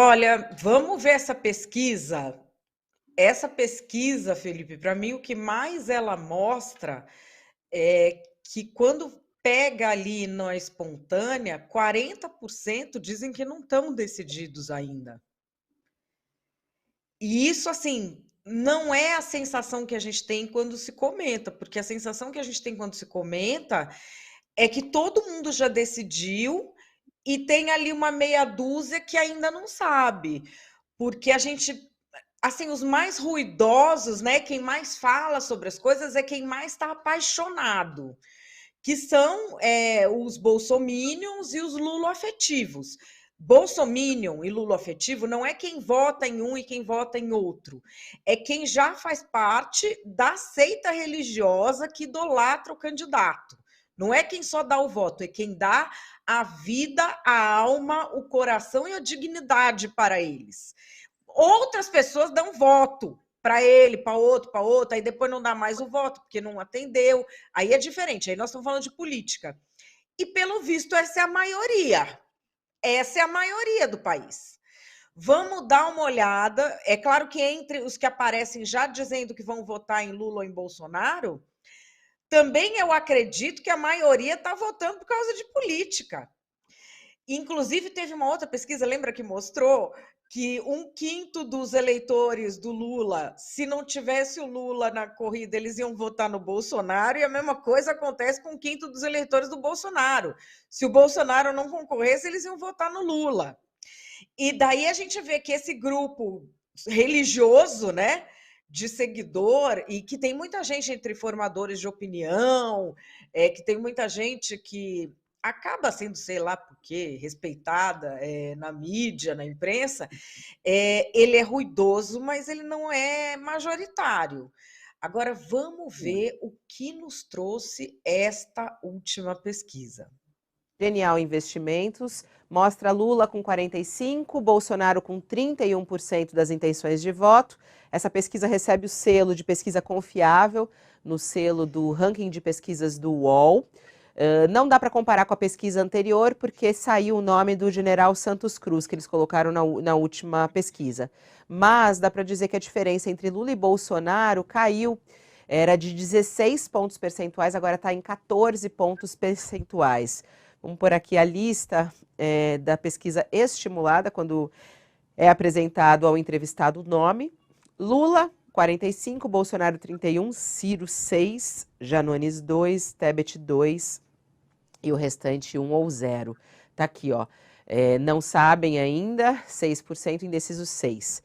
Olha, vamos ver essa pesquisa. Essa pesquisa, Felipe, para mim o que mais ela mostra é que quando pega ali na espontânea, 40% dizem que não estão decididos ainda. E isso, assim, não é a sensação que a gente tem quando se comenta, porque a sensação que a gente tem quando se comenta é que todo mundo já decidiu e tem ali uma meia dúzia que ainda não sabe. Porque a gente, assim, os mais ruidosos, né? Quem mais fala sobre as coisas é quem mais está apaixonado, que são os bolsominions e os luloafetivos. Bolsominion e luloafetivo não é quem vota em um e quem vota em outro, é quem já faz parte da seita religiosa que idolatra o candidato. Não é quem só dá o voto, é quem dá a vida, a alma, o coração e a dignidade para eles. Outras pessoas dão voto para ele, para outro, aí depois não dá mais o voto porque não atendeu. Aí é diferente, aí nós estamos falando de política. E pelo visto, essa é a maioria. Essa é a maioria do país. Vamos dar uma olhada. É claro que entre os que aparecem já dizendo que vão votar em Lula ou em Bolsonaro, também eu acredito que a maioria está votando por causa de política. Inclusive, teve uma outra pesquisa, lembra que mostrou que 1/5 dos eleitores do Lula, se não tivesse o Lula na corrida, eles iam votar no Bolsonaro, e a mesma coisa acontece com 1/5 dos eleitores do Bolsonaro. Se o Bolsonaro não concorresse, eles iam votar no Lula. E daí a gente vê que esse grupo religioso, né, de seguidor, e que tem muita gente entre formadores de opinião, que tem muita gente que acaba sendo, sei lá por quê, respeitada na mídia, na imprensa, ele é ruidoso, mas ele não é majoritário. Agora, vamos ver o que nos trouxe esta última pesquisa. Genial Investimentos mostra Lula com 45%, Bolsonaro com 31% das intenções de voto. Essa pesquisa recebe o selo de pesquisa confiável no selo do ranking de pesquisas do UOL. Não dá para comparar com a pesquisa anterior, porque saiu o nome do general Santos Cruz, que eles colocaram na última pesquisa. Mas dá para dizer que a diferença entre Lula e Bolsonaro caiu. Era de 16 pontos percentuais, agora está em 14 pontos percentuais. Vamos pôr aqui a lista da pesquisa estimulada, quando é apresentado ao entrevistado o nome. Lula, 45, Bolsonaro, 31, Ciro, 6, Janones, 2, Tebet, 2 e o restante 1 ou 0. Tá aqui, ó. Não sabem ainda, 6%, indecisos 6.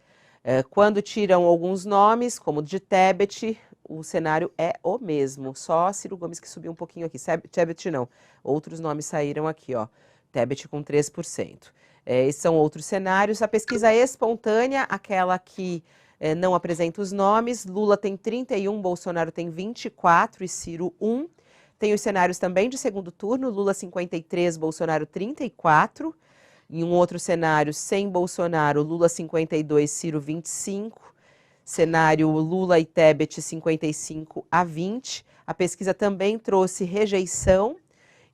Quando tiram alguns nomes, como o de Tebet, o cenário é o mesmo. Só Ciro Gomes que subiu um pouquinho aqui. Tebet não. Outros nomes saíram aqui, ó. Tebet com 3%. Esses são outros cenários. A pesquisa espontânea, aquela que não apresenta os nomes. Lula tem 31, Bolsonaro tem 24 e Ciro 1. Tem os cenários também de segundo turno. Lula 53, Bolsonaro 34. Em um outro cenário, sem Bolsonaro, Lula 52, Ciro 25. Cenário Lula e Tebet 55-20. A pesquisa também trouxe rejeição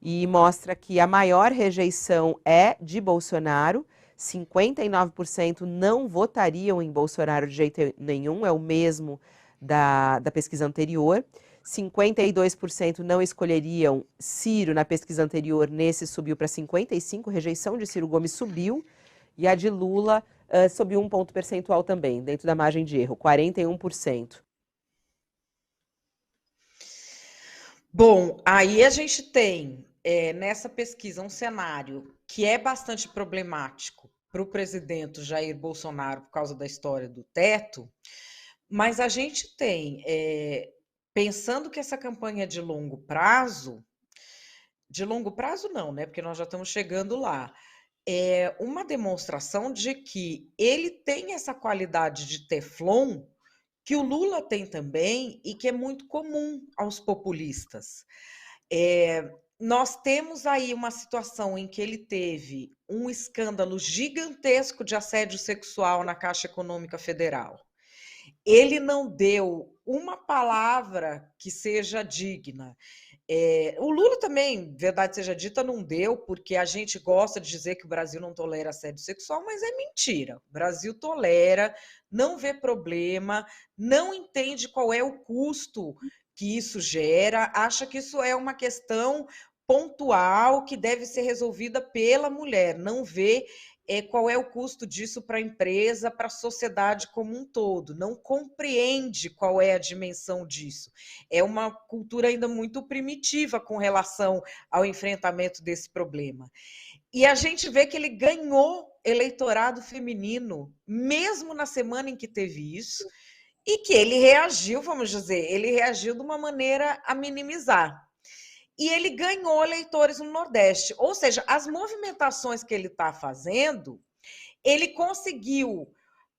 e mostra que a maior rejeição é de Bolsonaro. 59% não votariam em Bolsonaro de jeito nenhum, é o mesmo da pesquisa anterior. 52% não escolheriam Ciro na pesquisa anterior, nesse subiu para 55%, rejeição de Ciro Gomes subiu, e a de Lula subiu um ponto percentual também, dentro da margem de erro, 41%. Bom, aí a gente tem nessa pesquisa um cenário que é bastante problemático para o presidente Jair Bolsonaro por causa da história do teto, mas a gente tem, pensando que essa campanha é de longo prazo não, né? Porque nós já estamos chegando lá. É uma demonstração de que ele tem essa qualidade de teflon que o Lula tem também e que é muito comum aos populistas. Nós temos aí uma situação em que ele teve um escândalo gigantesco de assédio sexual na Caixa Econômica Federal. ele não deu uma palavra que seja digna. O Lula também, verdade seja dita, não deu, porque a gente gosta de dizer que o Brasil não tolera assédio sexual, mas é mentira. O Brasil tolera, não vê problema, não entende qual é o custo que isso gera, acha que isso é uma questão pontual que deve ser resolvida pela mulher, não vê qual é o custo disso para a empresa, para a sociedade como um todo, não compreende qual é a dimensão disso. É uma cultura ainda muito primitiva com relação ao enfrentamento desse problema. E a gente vê que ele ganhou eleitorado feminino, mesmo na semana em que teve isso, e que ele reagiu, vamos dizer, ele reagiu de uma maneira a minimizar. E ele ganhou eleitores no Nordeste. Ou seja, as movimentações que ele está fazendo, ele conseguiu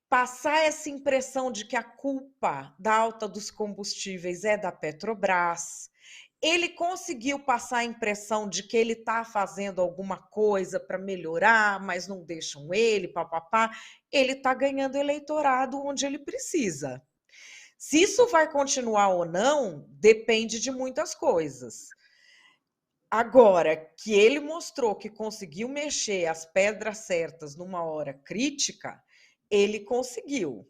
passar essa impressão de que a culpa da alta dos combustíveis é da Petrobras. Ele conseguiu passar a impressão de que ele está fazendo alguma coisa para melhorar, mas não deixam ele, papapá. Ele está ganhando eleitorado onde ele precisa. Se isso vai continuar ou não, depende de muitas coisas. Agora, que ele mostrou que conseguiu mexer as pedras certas numa hora crítica, ele conseguiu.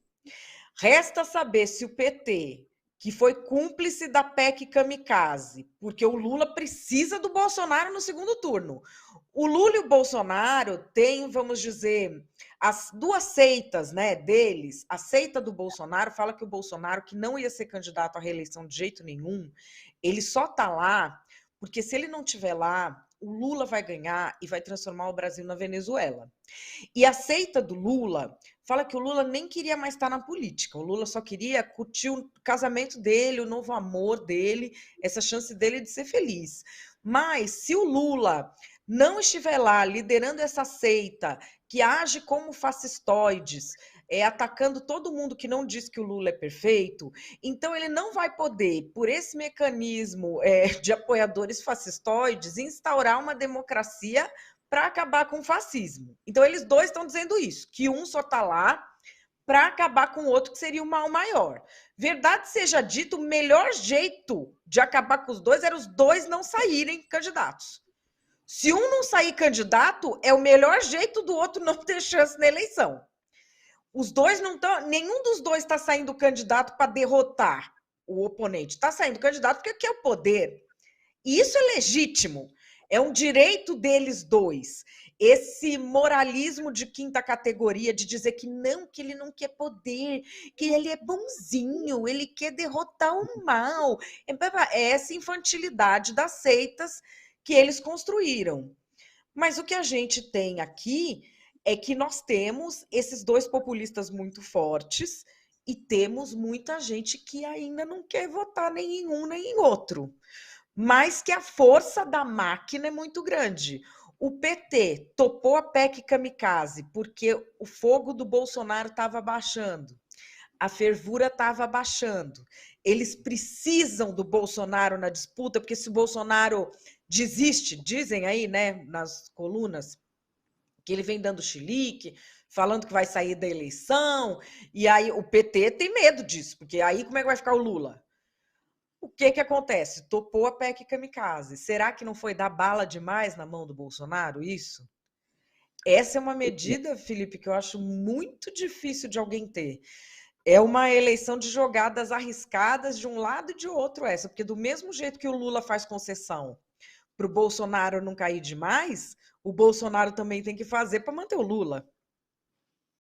Resta saber se o PT, que foi cúmplice da PEC Kamikaze, porque o Lula precisa do Bolsonaro no segundo turno. O Lula e o Bolsonaro têm, vamos dizer, as duas seitas, né, deles. A seita do Bolsonaro fala que o Bolsonaro, que não ia ser candidato à reeleição de jeito nenhum, ele só está lá porque se ele não estiver lá, o Lula vai ganhar e vai transformar o Brasil na Venezuela. E a seita do Lula fala que o Lula nem queria mais estar na política. O Lula só queria curtir o casamento dele, o novo amor dele, essa chance dele de ser feliz. Mas se o Lula não estiver lá liderando essa seita que age como fascistoides, atacando todo mundo que não diz que o Lula é perfeito, então ele não vai poder, por esse mecanismo de apoiadores fascistoides, instaurar uma democracia para acabar com o fascismo. Então, eles dois estão dizendo isso, que um só está lá para acabar com o outro, que seria o mal maior. Verdade seja dito, o melhor jeito de acabar com os dois era os dois não saírem candidatos. Se um não sair candidato, é o melhor jeito do outro não ter chance na eleição. Os dois não estão, nenhum dos dois está saindo candidato para derrotar o oponente. Está saindo candidato porque quer o poder. E isso é legítimo. É um direito deles dois. Esse moralismo de quinta categoria, de dizer que ele não quer poder, que ele é bonzinho, ele quer derrotar o mal. É essa infantilidade das seitas que eles construíram. Mas o que a gente tem aqui é que nós temos esses dois populistas muito fortes e temos muita gente que ainda não quer votar nem em um nem em outro. Mas que a força da máquina é muito grande. O PT topou a PEC Kamikaze porque o fogo do Bolsonaro estava baixando, a fervura estava baixando. Eles precisam do Bolsonaro na disputa, porque se o Bolsonaro desiste, dizem aí, né, nas colunas, que ele vem dando chilique, falando que vai sair da eleição, e aí o PT tem medo disso, porque aí como é que vai ficar o Lula? O que acontece? Topou a PEC Kamikaze. Será que não foi dar bala demais na mão do Bolsonaro isso? Essa é uma medida, Felipe, que eu acho muito difícil de alguém ter. É uma eleição de jogadas arriscadas de um lado e de outro essa, porque do mesmo jeito que o Lula faz concessão para o Bolsonaro não cair demais, o Bolsonaro também tem que fazer para manter o Lula.